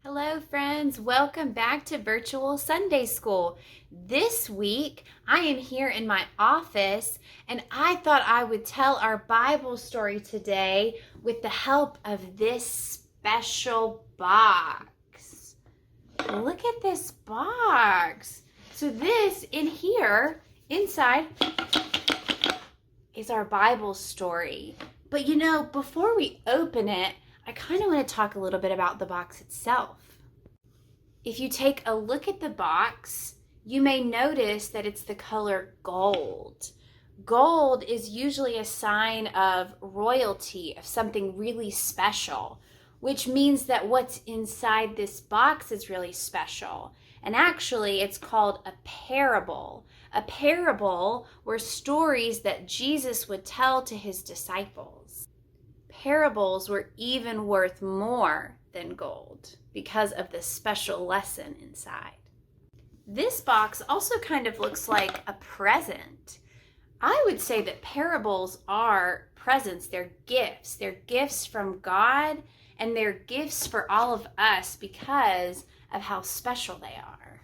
Hello, friends. Welcome back to Virtual Sunday School. This week, I am here in my office, and I thought I would tell our Bible story today with the help of this special box. Look at this box. So this in here, inside, is our Bible story. But before we open it, I kind of want to talk a little bit about the box itself. If you take a look at the box, you may notice that it's the color gold. Gold is usually a sign of royalty, of something really special, which means that what's inside this box is really special. And actually, it's called a parable. A parable were stories that Jesus would tell to his disciples. Parables were even worth more than gold because of the special lesson inside. This box also kind of looks like a present. I would say that parables are presents. They're gifts. They're gifts from God, and they're gifts for all of us because of how special they are.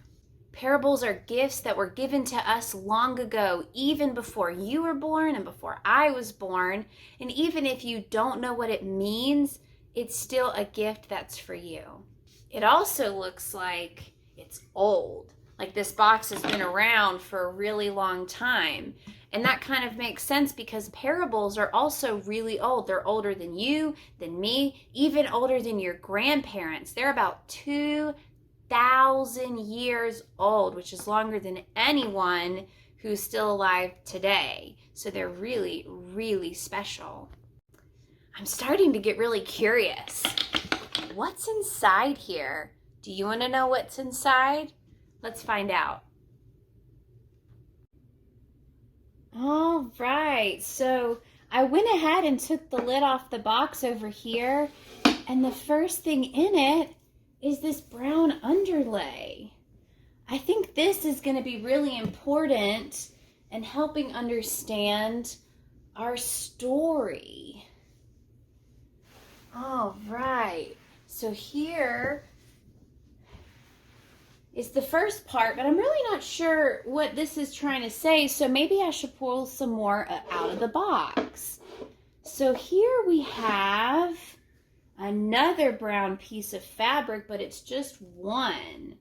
Parables are gifts that were given to us long ago, even before you were born and before I was born. And even if you don't know what it means, it's still a gift that's for you. It also looks like it's old. Like this box has been around for a really long time. And that kind of makes sense because parables are also really old. They're older than you, than me, even older than your grandparents. They're about 2,000 years old, which is longer than anyone who's still alive today. So they're really, really special. I'm starting to get really curious. What's inside here? Do you want to know what's inside? Let's find out. All right, so I went ahead and took the lid off the box over here, and the first thing in it is this brown underlay. I think this is going to be really important in helping understand our story. All right, so here is the first part, but I'm really not sure what this is trying to say, so maybe I should pull some more out of the box. So here we have another brown piece of fabric, but it's just one.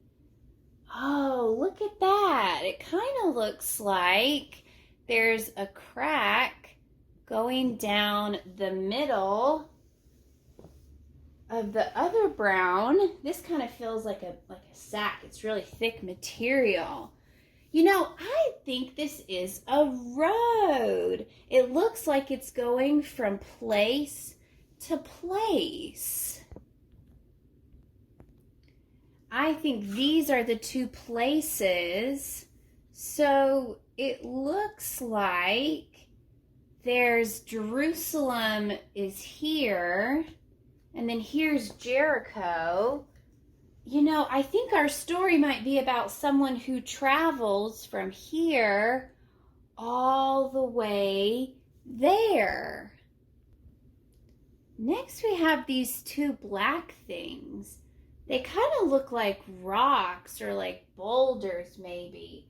Oh, look at that. It kind of looks like there's a crack going down the middle of the other brown. This kind of feels like a sack. It's really thick material. I think this is a road. It looks like it's going from place to place. I think these are the two places. So it looks like there's Jerusalem is here, and then here's Jericho. I think our story might be about someone who travels from here all the way there. Next, we have these two black things. They kind of look like rocks or like boulders, maybe.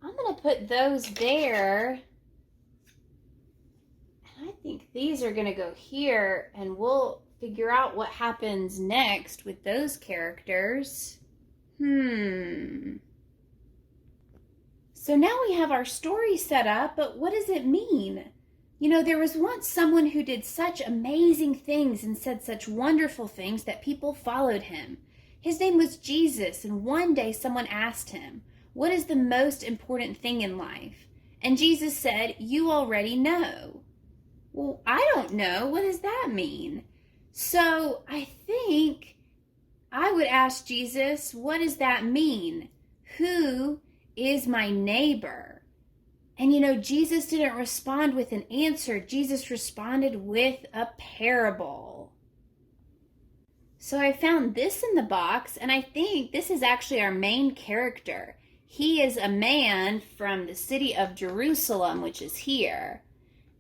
I'm going to put those there. And I think these are going to go here, and we'll figure out what happens next with those characters. So now we have our story set up, but what does it mean? There was once someone who did such amazing things and said such wonderful things that people followed him. His name was Jesus, and one day someone asked him, "What is the most important thing in life?" And Jesus said, "You already know." Well, I don't know. What does that mean? So I think I would ask Jesus, what does that mean? Who is my neighbor? And Jesus didn't respond with an answer. Jesus responded with a parable. So I found this in the box, and I think this is actually our main character. He is a man from the city of Jerusalem, which is here.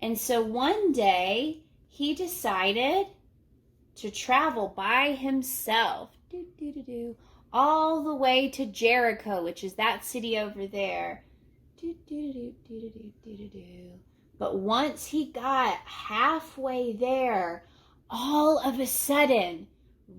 And so one day he decided to travel by himself. all the way to Jericho, which is that city over there. But once he got halfway there, all of a sudden,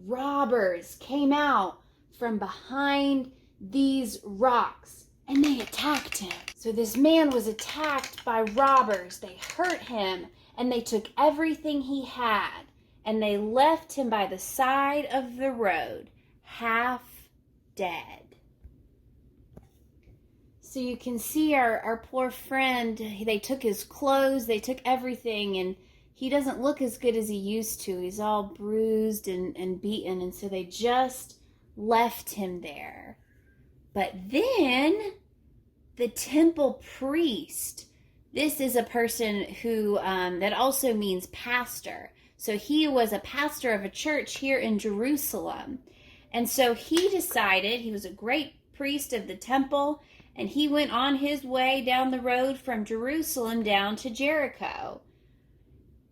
robbers came out from behind these rocks and they attacked him. So this man was attacked by robbers. They hurt him and they took everything he had and they left him by the side of the road, half dead. So you can see our poor friend, they took his clothes, they took everything, and he doesn't look as good as he used to. He's all bruised and beaten, and so they just left him there. But then the temple priest, this is a person who, that also means pastor. So he was a pastor of a church here in Jerusalem. And so he decided, he was a great priest of the temple, and he went on his way down the road from Jerusalem down to Jericho.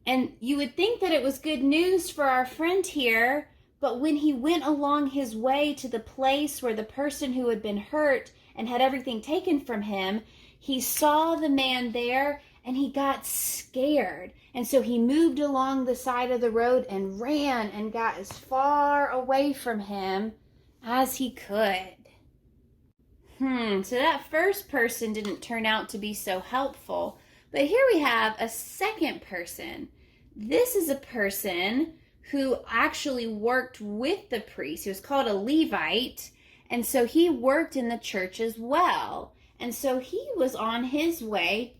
And you would think that it was good news for our friend here, but when he went along his way to the place where the person who had been hurt and had everything taken from him, he saw the man there and he got scared. And so he moved along the side of the road and ran and got as far away from him as he could. So that first person didn't turn out to be so helpful. But here we have a second person. This is a person who actually worked with the priest. He was called a Levite. And so he worked in the church as well. And so he was on his way,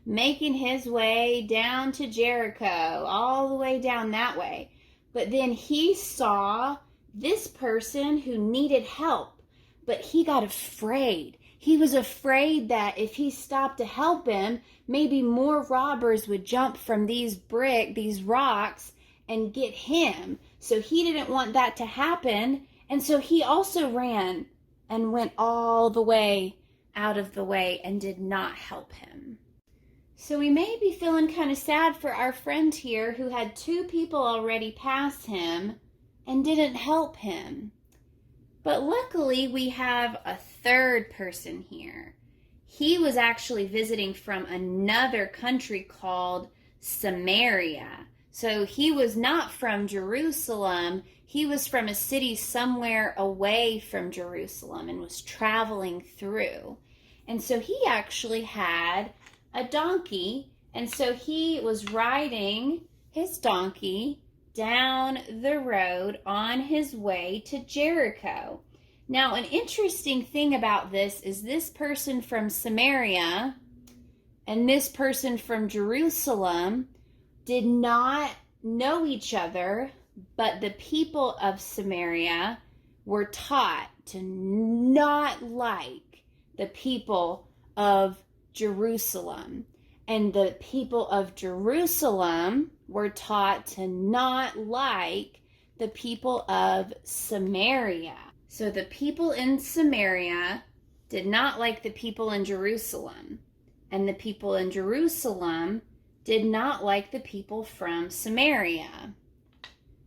making his way down to Jericho, all the way down that way. But then he saw this person who needed help. But he got afraid. He was afraid that if he stopped to help him, maybe more robbers would jump from these rocks, and get him. So he didn't want that to happen. And so he also ran and went all the way out of the way and did not help him. So we may be feeling kind of sad for our friend here who had two people already pass him and didn't help him. But luckily, we have a third person here. He was actually visiting from another country called Samaria. So he was not from Jerusalem. He was from a city somewhere away from Jerusalem and was traveling through. And so he actually had a donkey. And so he was riding his donkey down the road on his way to Jericho. Now, an interesting thing about this is this person from Samaria and this person from Jerusalem did not know each other, but the people of Samaria were taught to not like the people of Jerusalem. And the people of Jerusalem were taught to not like the people of Samaria. So the people in Samaria did not like the people in Jerusalem. And the people in Jerusalem did not like the people from Samaria.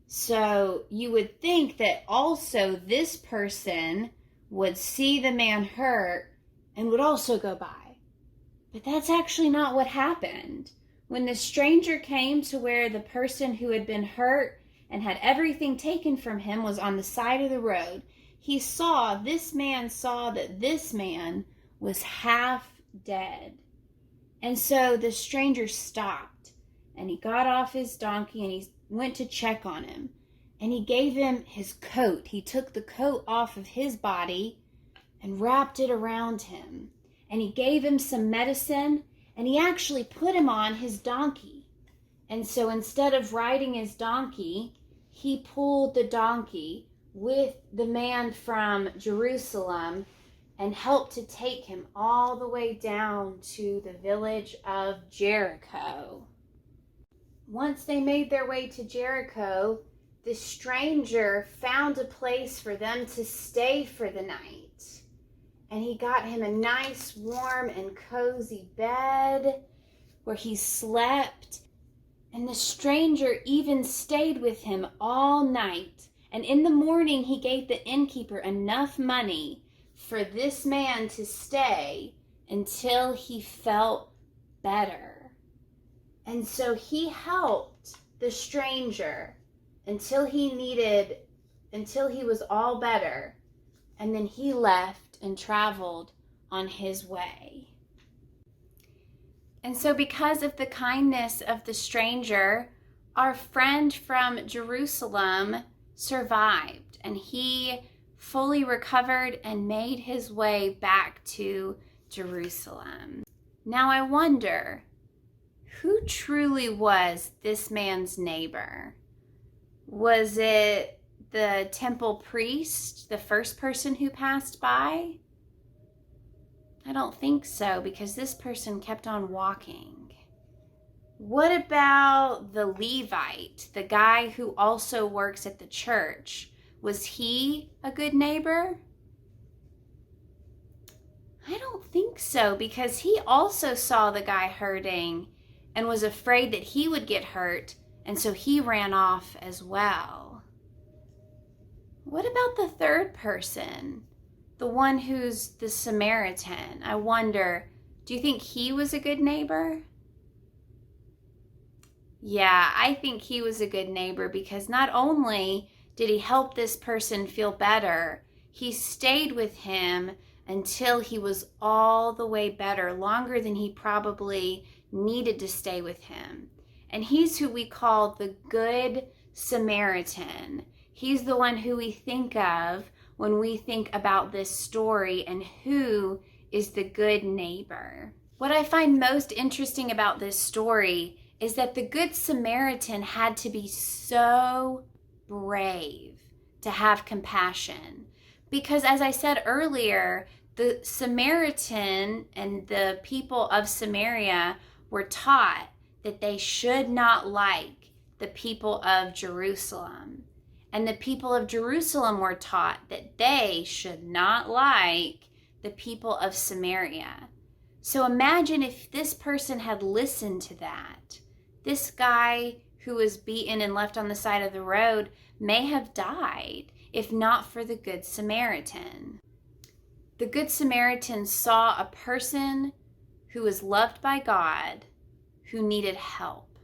So you would think that also this person would see the man hurt and would also go by. But that's actually not what happened. When the stranger came to where the person who had been hurt and had everything taken from him was on the side of the road, this man saw that this man was half dead. And so the stranger stopped and he got off his donkey and he went to check on him. And he gave him his coat. He took the coat off of his body and wrapped it around him. And he gave him some medicine, and he actually put him on his donkey. And so instead of riding his donkey, he pulled the donkey with the man from Jerusalem and helped to take him all the way down to the village of Jericho. Once they made their way to Jericho, the stranger found a place for them to stay for the night. And he got him a nice, warm, and cozy bed where he slept. And the stranger even stayed with him all night And in the morning, he gave the innkeeper enough money for this man to stay until he felt better. And so he helped the stranger until he was all better. And then he left and traveled on his way. And so because of the kindness of the stranger, our friend from Jerusalem survived, and he fully recovered and made his way back to Jerusalem. Now I wonder, who truly was this man's neighbor? Was it the temple priest, the first person who passed by? I don't think so, because this person kept on walking. What about the Levite, the guy who also works at the church? Was he a good neighbor? I don't think so, because he also saw the guy hurting and was afraid that he would get hurt, and so he ran off as well. What about the third person? The one who's the Samaritan. I wonder, do you think he was a good neighbor? Yeah, I think he was a good neighbor, because not only did he help this person feel better, he stayed with him until he was all the way better, longer than he probably needed to stay with him. And he's who we call the Good Samaritan. He's the one who we think of when we think about this story and who is the good neighbor. What I find most interesting about this story is that the Good Samaritan had to be so brave to have compassion. Because as I said earlier, the Samaritan and the people of Samaria were taught that they should not like the people of Jerusalem. And the people of Jerusalem were taught that they should not like the people of Samaria. So imagine if this person had listened to that. This guy who was beaten and left on the side of the road may have died if not for the Good Samaritan. The Good Samaritan saw a person who was loved by God who needed help.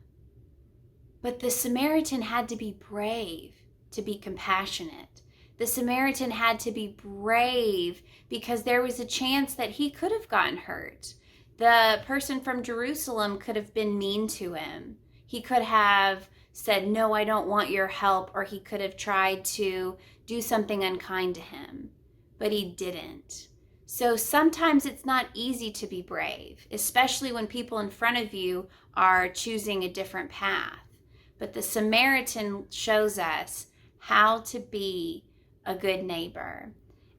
But the Samaritan had to be brave to be compassionate. The Samaritan had to be brave because there was a chance that he could have gotten hurt. The person from Jerusalem could have been mean to him. He could have said, "No, I don't want your help," or he could have tried to do something unkind to him, but he didn't. So sometimes it's not easy to be brave, especially when people in front of you are choosing a different path. But the Samaritan shows us how to be a good neighbor.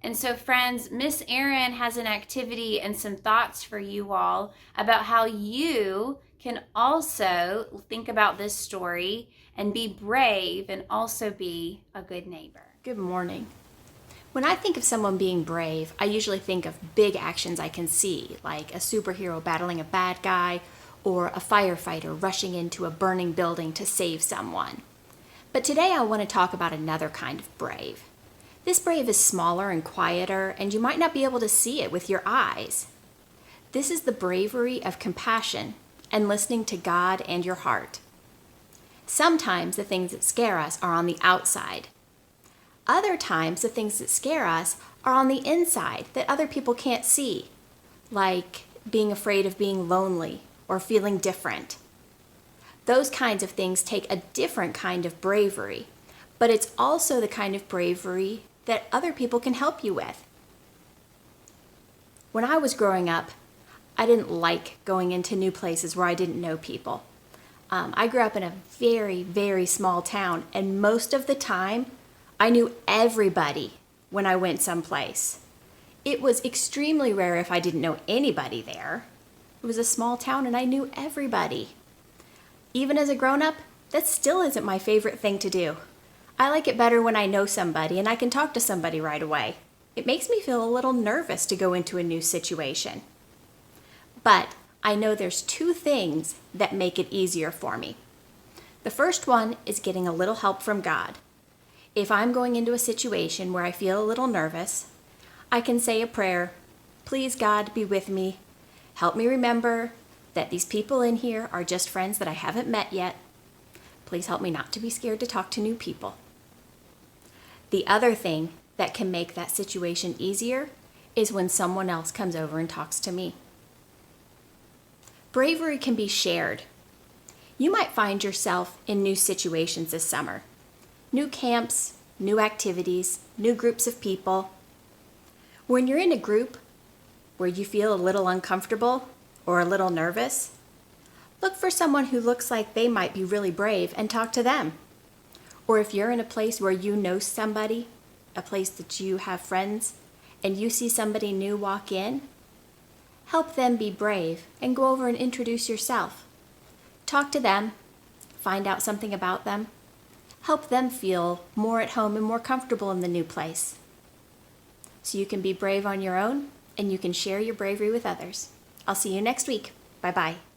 And so friends, Miss Erin has an activity and some thoughts for you all about how you can also think about this story and be brave and also be a good neighbor. Good morning. When I think of someone being brave, I usually think of big actions I can see, like a superhero battling a bad guy or a firefighter rushing into a burning building to save someone. But today I want to talk about another kind of brave. This brave is smaller and quieter, and you might not be able to see it with your eyes. This is the bravery of compassion and listening to God and your heart. Sometimes the things that scare us are on the outside. Other times the things that scare us are on the inside that other people can't see, like being afraid of being lonely or feeling different. Those kinds of things take a different kind of bravery, but it's also the kind of bravery that other people can help you with. When I was growing up, I didn't like going into new places where I didn't know people. I grew up in a very, very small town, and most of the time, I knew everybody when I went someplace. It was extremely rare if I didn't know anybody there. It was a small town and I knew everybody. Even as a grown-up, that still isn't my favorite thing to do. I like it better when I know somebody and I can talk to somebody right away. It makes me feel a little nervous to go into a new situation. But I know there's two things that make it easier for me. The first one is getting a little help from God. If I'm going into a situation where I feel a little nervous, I can say a prayer. Please, God, be with me. Help me remember that these people in here are just friends that I haven't met yet. Please help me not to be scared to talk to new people. The other thing that can make that situation easier is when someone else comes over and talks to me. Bravery can be shared. You might find yourself in new situations this summer. New camps, new activities, new groups of people. When you're in a group where you feel a little uncomfortable or a little nervous, look for someone who looks like they might be really brave and talk to them. Or if you're in a place where you know somebody, a place that you have friends, and you see somebody new walk in, help them be brave and go over and introduce yourself. Talk to them, find out something about them, help them feel more at home and more comfortable in the new place. So you can be brave on your own and you can share your bravery with others. I'll see you next week. Bye-bye.